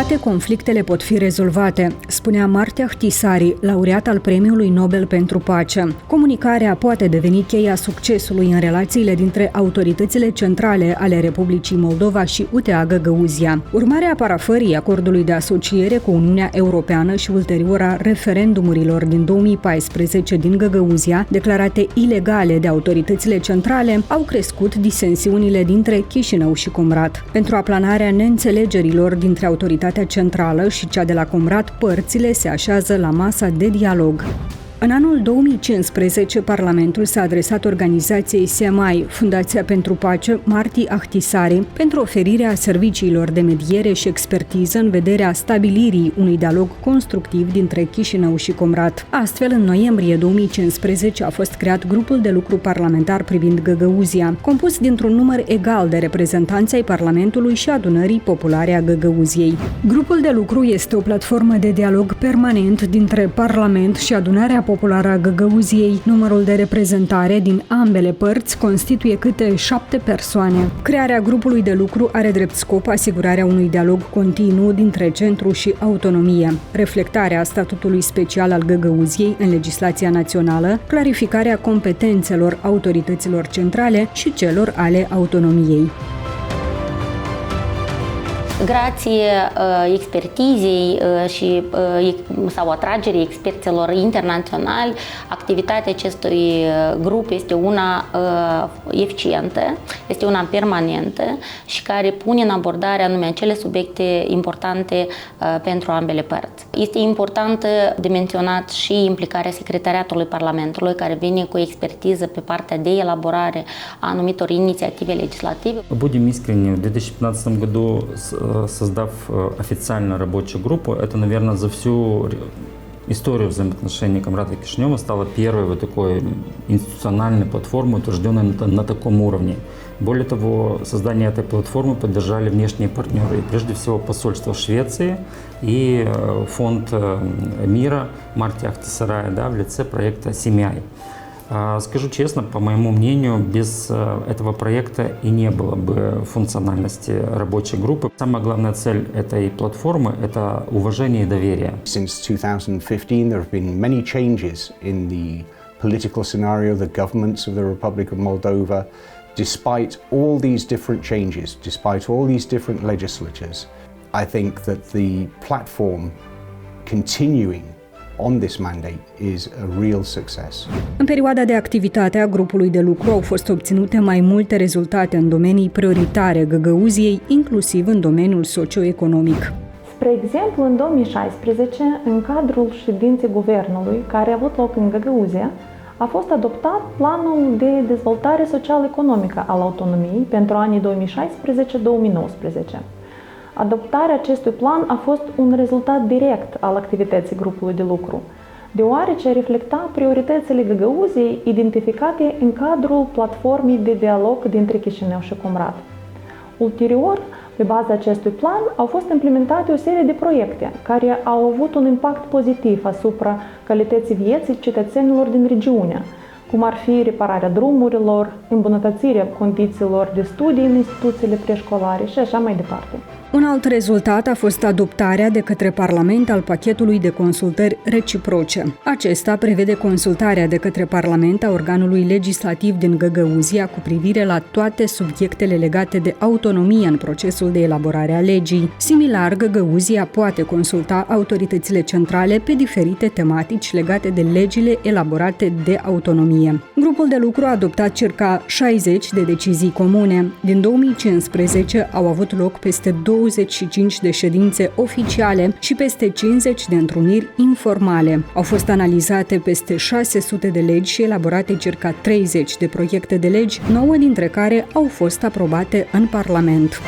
Toate conflictele pot fi rezolvate, spunea Marti Ahtisaari, laureat al Premiului Nobel pentru Pace. Comunicarea poate deveni cheia succesului în relațiile dintre autoritățile centrale ale Republicii Moldova și UTA Găgăuzia. Urmarea parafării acordului de asociere cu Uniunea Europeană și ulterior a referendumurilor din 2014 din Găgăuzia, declarate ilegale de autoritățile centrale, au crescut disensiunile dintre Chișinău și Comrat. Pentru aplanarea neînțelegerilor dintre autoritatea centrală și cea de la Comrat, părțile se așează la masa de dialog. În anul 2015, Parlamentul s-a adresat organizației SEMAI, Fundația pentru Pace, Marti Ahtisaari, pentru oferirea serviciilor de mediere și expertiză în vederea stabilirii unui dialog constructiv dintre Chișinău și Comrat. Astfel, în noiembrie 2015 a fost creat grupul de lucru parlamentar privind Găgăuzia, compus dintr-un număr egal de reprezentanți ai Parlamentului și Adunării Populare a Găgăuziei. Grupul de lucru este o platformă de dialog permanent dintre Parlament și Adunarea Populară a Găgăuziei. Numărul de reprezentare din ambele părți constituie câte 7 persoane. Crearea grupului de lucru are drept scop asigurarea unui dialog continuu dintre centru și autonomie, reflectarea statutului special al Găgăuziei în legislația națională, clarificarea competențelor autorităților centrale și celor ale autonomiei. Grație expertizei sau atragerii experților internaționali, activitatea acestui grup este una eficientă, este una permanentă și care pune în abordare anume acele subiecte importante pentru ambele părți. Este importantă de menționat și implicarea Secretariatului Parlamentului, care vine cu expertiză pe partea de elaborare a anumitor inițiative legislative. Будем искренни, в 2015 году создав официально рабочую группу, это, наверное, за всю историю взаимоотношений Комрата и Кишинева стала первой вот такой институциональной платформой, утвержденной на таком уровне. Более того, создание этой платформы поддержали внешние партнеры, и прежде всего посольство Швеции и фонд мира Марти Ахтисарая, в лице проекта «Семьяй». Скажу честно, по моему мнению, без этого проекта и не было бы функциональности рабочей группы. Самая главная цель этой платформы – это уважение и доверие. Since 2015, there have been many changes in the political scenario, the governments of the Republic of Moldova. Despite all these different changes, despite all these different legislatures, I think that the platform continuing on this mandate is a real success. În perioada de activitate a grupului de lucru au fost obținute mai multe rezultate în domenii prioritare Găgăuziei, inclusiv în domeniul socioeconomic. Spre exemplu, în 2016, în cadrul ședinței guvernului care a avut loc în Găgăuzia, a fost adoptat planul de dezvoltare social-economică al autonomiei pentru anii 2016-2019. Adoptarea acestui plan a fost un rezultat direct al activității grupului de lucru, deoarece reflecta prioritățile Găgăuziei identificate în cadrul platformei de dialog dintre Chișinău și Comrat. Ulterior, pe baza acestui plan, au fost implementate o serie de proiecte care au avut un impact pozitiv asupra calității vieții cetățenilor din regiune, cum ar fi repararea drumurilor, îmbunătățirea condițiilor de studii în instituțiile preșcolare și așa mai departe. Un alt rezultat a fost adoptarea de către Parlament al pachetului de consultări reciproce. Acesta prevede consultarea de către Parlament a organului legislativ din Găgăuzia cu privire la toate subiectele legate de autonomie în procesul de elaborare a legii. Similar, Găgăuzia poate consulta autoritățile centrale pe diferite tematici legate de legile elaborate de autonomie. Grupul de lucru a adoptat circa 60 de decizii comune. Din 2015 au avut loc peste 25 de ședințe oficiale și peste 50 de întruniri informale. Au fost analizate peste 600 de legi și elaborate circa 30 de proiecte de legi, 9 dintre care au fost aprobate în Parlament.